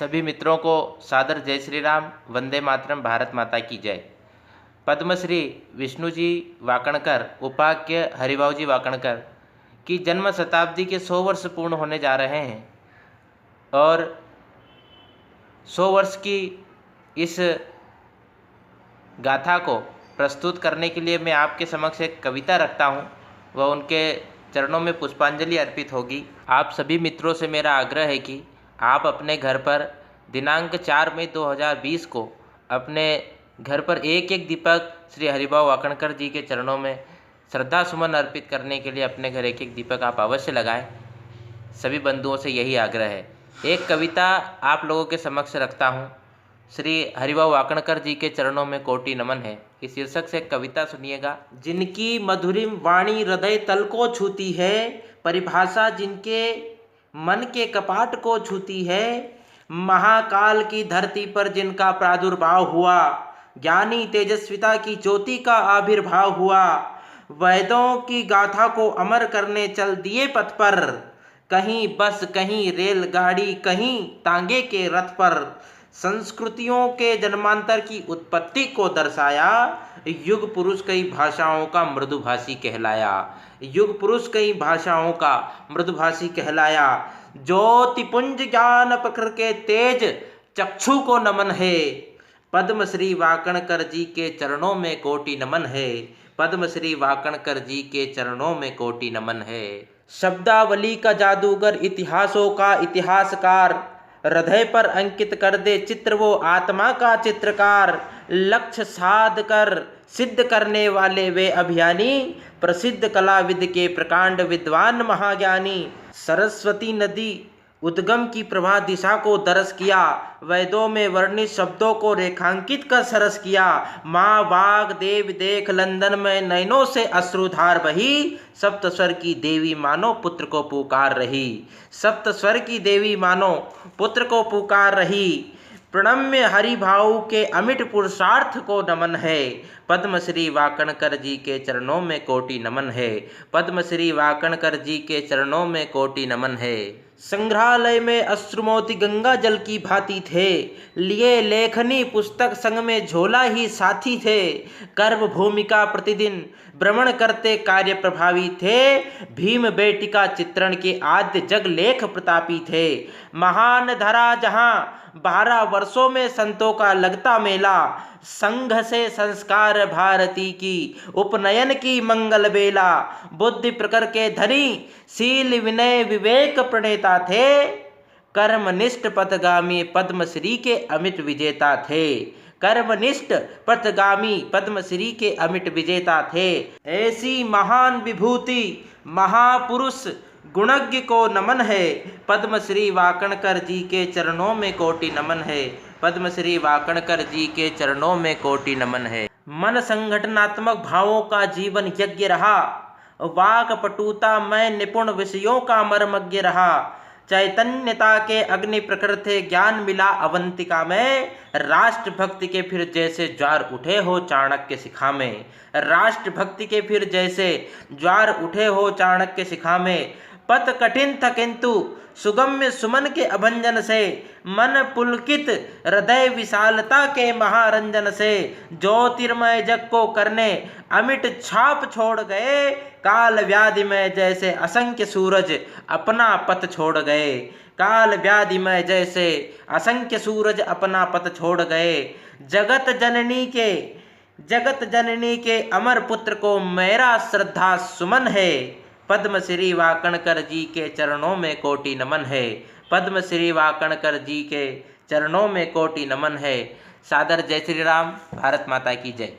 सभी मित्रों को सादर जय श्री राम, वंदे मातरम, भारत माता की जय। पद्मश्री विष्णुजी वाकणकर उपाख्य हरिभाऊ जी वाकणकर की जन्म शताब्दी के 100 वर्ष पूर्ण होने जा रहे हैं और 100 वर्ष की इस गाथा को प्रस्तुत करने के लिए मैं आपके समक्ष एक कविता रखता हूँ। वह उनके चरणों में पुष्पांजलि अर्पित होगी। आप सभी मित्रों से मेरा आग्रह है कि आप अपने घर पर दिनांक 4 मई 2020 को अपने घर पर एक एक दीपक श्री हरिभाऊ वाकणकर जी के चरणों में श्रद्धा सुमन अर्पित करने के लिए अपने घर एक एक दीपक आप अवश्य लगाएं। सभी बंधुओं से यही आग्रह है। एक कविता आप लोगों के समक्ष रखता हूँ। श्री हरिभाऊ वाकणकर जी के चरणों में कोटि नमन है, इस शीर्षक से एक कविता सुनिएगा। जिनकी मधुरिम वाणी हृदय तल को छूती है, परिभाषा जिनके मन के कपाट को छूती है, महाकाल की धरती पर जिनका प्रादुर्भाव हुआ, ज्ञानी तेजस्विता की ज्योति का आविर्भाव हुआ, वेदों की गाथा को अमर करने चल दिए पथ पर, कहीं बस कहीं रेलगाड़ी कहीं तांगे के रथ पर, संस्कृतियों के जन्मांतर की उत्पत्ति को दर्शाया, युग पुरुष कई भाषाओं का मृदुभाषी कहलाया, युग पुरुष कई भाषाओं का मृदुभाषी कहलाया, ज्योतिपुंज ज्ञान प्रखर के तेज चक्षु को नमन है, पद्मश्री वाकणकर जी के चरणों में कोटि नमन है, पद्मश्री वाकणकर जी के चरणों में कोटि नमन है। शब्दावली का जादूगर, इतिहासों का इतिहासकार, हृदय पर अंकित कर दे चित्र वो आत्मा का चित्रकार, लक्ष्य साध कर सिद्ध करने वाले वे अभियानी, प्रसिद्ध कलाविद के प्रकांड विद्वान महाज्ञानी, सरस्वती नदी उद्गम की प्रवाह दिशा को दरस किया, वेदों में वर्णित शब्दों को रेखांकित कर सरस किया, माँ वाग देव देख लंदन में नैनों से अश्रुधार बही, सप्त स्वर की देवी मानो पुत्र को पुकार रही, सप्त स्वर की देवी मानो पुत्र को पुकार रही, प्रणम्य हरिभाऊ के अमिट पुरुषार्थ को नमन है, पद्मश्री वाकणकर जी के चरणों में कोटि नमन है, पद्मश्री वाकणकर जी के चरणों में कोटि नमन है। संग्रहालय में अश्रुमोती गंगा जल की भांति थे, लिए लेखनी पुस्तक संग में झोला ही साथी थे, कर्म भूमिका प्रतिदिन भ्रमण करते कार्य प्रभावी थे, भीम बेटिका चित्रण के आद्य जग लेख प्रतापी थे, महान धरा जहां 12 वर्षों में संतों का लगता मेला, संघ से संस्कार भारती की उपनयन की मंगल बेला, बुद्धि प्रकर के धनी शील विनय विवेक प्रणेता थे, कर्मनिष्ठ पथगामी पद्मश्री के अमिट विजेता थे, कर्मनिष्ठ पथगामी पद्मश्री के अमिट विजेता थे। ऐसी महान विभूति महापुरुष गुणज्ञ को नमन है, पद्मश्री वाकणकर जी के चरणों में कोटि नमन है, पद्मश्री वाकणकर जी के चरणों में कोटि नमन है। मन संगठनात्मक भावों का जीवन यज्ञ रहा, वाक पटुता में निपुण विषयों का मर्मज्ञ रहा, चैतन्यता के अग्नि प्रखर थे ज्ञान मिला अवंतिका में, राष्ट्रभक्ति के फिर जैसे ज्वार उठे हो चाणक्य शिखा में, राष्ट्रभक्ति के फिर जैसे ज्वार उठे हो चाणक्य शिखा में, पथ कठिन था किंतु सुगम्य सुमन के अभंजन से, मन पुलकित हृदय विशालता के महारंजन से, ज्योतिर्मय जग को करने अमिट छाप छोड़ गए, काल व्याधि में जैसे असंख्य सूरज अपना पथ छोड़ गए, काल व्याधि में जैसे असंख्य सूरज अपना पथ छोड़ गए, जगत जननी के अमर पुत्र को मेरा श्रद्धा सुमन है, पद्मश्री वाकणकर जी के चरणों में कोटि नमन है, पद्मश्री वाकणकर जी के चरणों में कोटि नमन है। सादर जय श्री राम, भारत माता की जय।